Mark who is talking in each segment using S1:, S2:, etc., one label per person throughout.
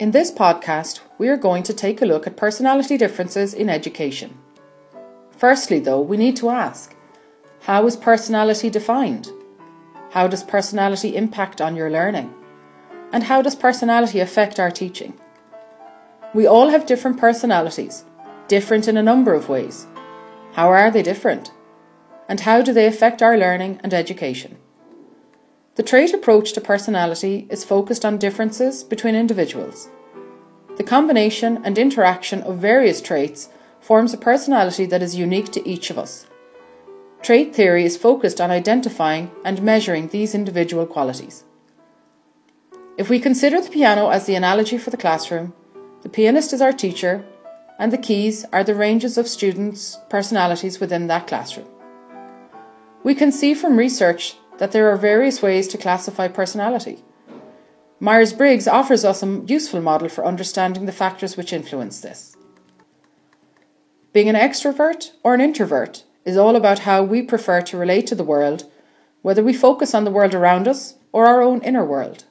S1: In this podcast, we are going to take a look at personality differences in education. Firstly, though, we need to ask, how is personality defined? How does personality impact on your learning? And how does personality affect our teaching? We all have different personalities, different in a number of ways. How are they different? And how do they affect our learning and education? The trait approach to personality is focused on differences between individuals. The combination and interaction of various traits forms a personality that is unique to each of us. Trait theory is focused on identifying and measuring these individual qualities. If we consider the piano as the analogy for the classroom, the pianist is our teacher, and the keys are the ranges of students' personalities within that classroom. We can see from research that there are various ways to classify personality. Myers-Briggs offers us a useful model for understanding the factors which influence this. Being an extrovert or an introvert is all about how we prefer to relate to the world, whether we focus on the world around us or our own inner world.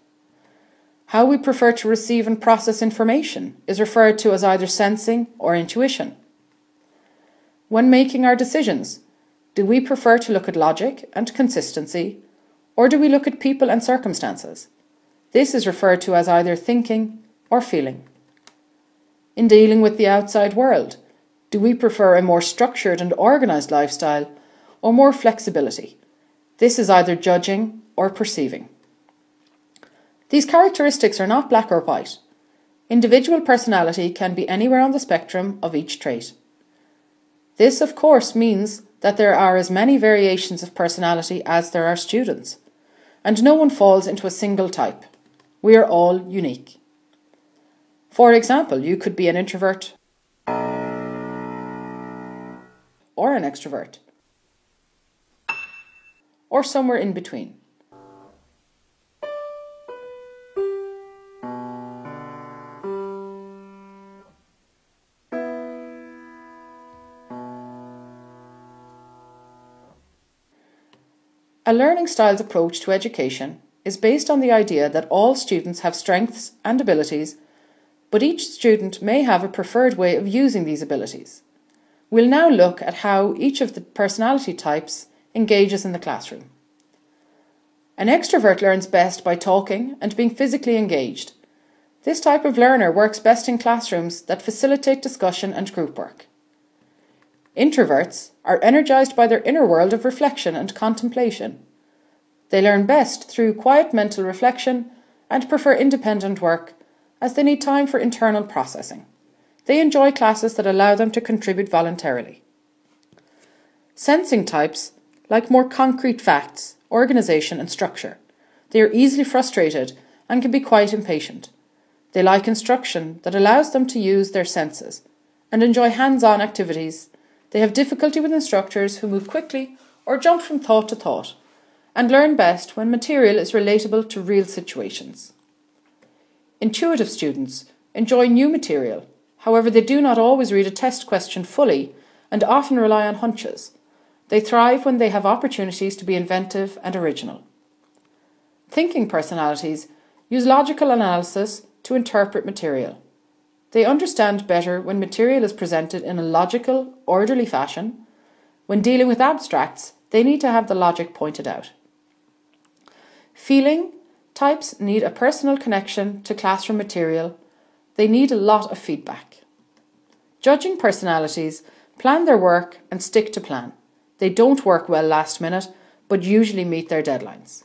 S1: How we prefer to receive and process information is referred to as either sensing or intuition. When making our decisions, do we prefer to look at logic and consistency, or do we look at people and circumstances? This is referred to as either thinking or feeling. In dealing with the outside world, do we prefer a more structured and organised lifestyle or more flexibility? This is either judging or perceiving. These characteristics are not black or white. Individual personality can be anywhere on the spectrum of each trait. This, of course, means that there are as many variations of personality as there are students, and no one falls into a single type. We are all unique. For example, you could be an introvert or an extrovert, or somewhere in between. A learning styles approach to education is based on the idea that all students have strengths and abilities, but each student may have a preferred way of using these abilities. We'll now look at how each of the personality types engages in the classroom. An extrovert learns best by talking and being physically engaged. This type of learner works best in classrooms that facilitate discussion and group work. Introverts are energized by their inner world of reflection and contemplation. They learn best through quiet mental reflection and prefer independent work as they need time for internal processing. They enjoy classes that allow them to contribute voluntarily. Sensing types like more concrete facts, organization and structure. They are easily frustrated and can be quite impatient. They like instruction that allows them to use their senses and enjoy hands-on activities. They have difficulty with instructors who move quickly or jump from thought to thought, and learn best when material is relatable to real situations. Intuitive students enjoy new material, however they do not always read a test question fully and often rely on hunches. They thrive when they have opportunities to be inventive and original. Thinking personalities use logical analysis to interpret material. They understand better when material is presented in a logical, orderly fashion. When dealing with abstracts, they need to have the logic pointed out. Feeling types need a personal connection to classroom material. They need a lot of feedback. Judging personalities plan their work and stick to plan. They don't work well last minute, but usually meet their deadlines.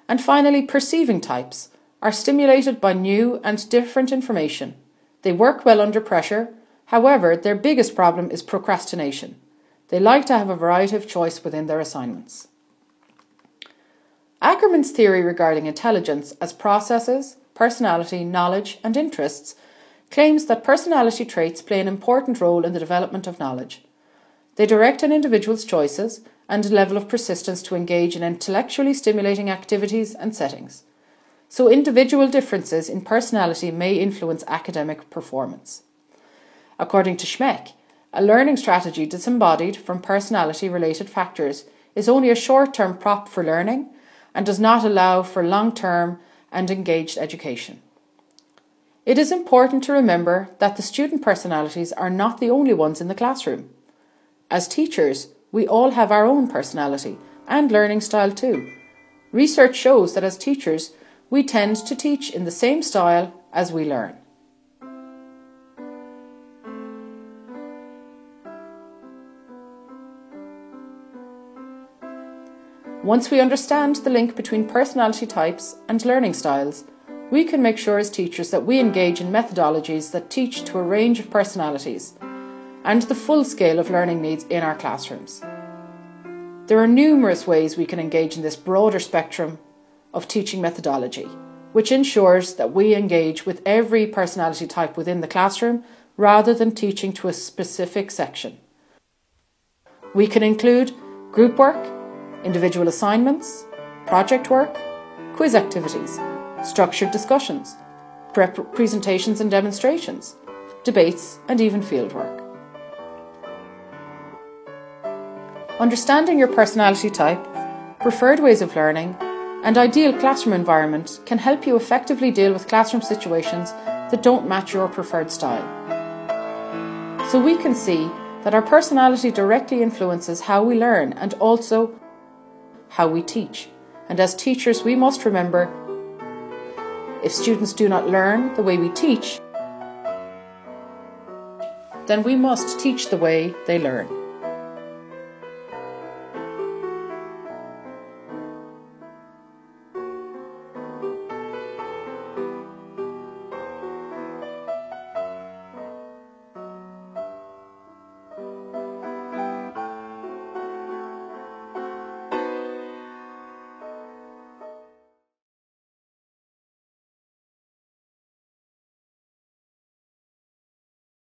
S1: And finally, perceiving types are stimulated by new and different information. They work well under pressure. However, their biggest problem is procrastination. They like to have a variety of choice within their assignments. Ackerman's theory regarding intelligence as processes, personality, knowledge, and interests claims that personality traits play an important role in the development of knowledge. They direct an individual's choices and a level of persistence to engage in intellectually stimulating activities and settings. So individual differences in personality may influence academic performance. According to Schmeck, a learning strategy disembodied from personality-related factors is only a short-term prop for learning and does not allow for long-term and engaged education. It is important to remember that the student personalities are not the only ones in the classroom. As teachers, we all have our own personality and learning style too. Research shows that as teachers, we tend to teach in the same style as we learn. Once we understand the link between personality types and learning styles, we can make sure as teachers that we engage in methodologies that teach to a range of personalities and the full scale of learning needs in our classrooms. There are numerous ways we can engage in this broader spectrum of teaching methodology, which ensures that we engage with every personality type within the classroom rather than teaching to a specific section. We can include group work, individual assignments, project work, quiz activities, structured discussions, presentations and demonstrations, debates, and even fieldwork. Understanding your personality type, preferred ways of learning, and ideal classroom environment can help you effectively deal with classroom situations that don't match your preferred style. So we can see that our personality directly influences how we learn and also how we teach. And as teachers, we must remember, if students do not learn the way we teach, then we must teach the way they learn.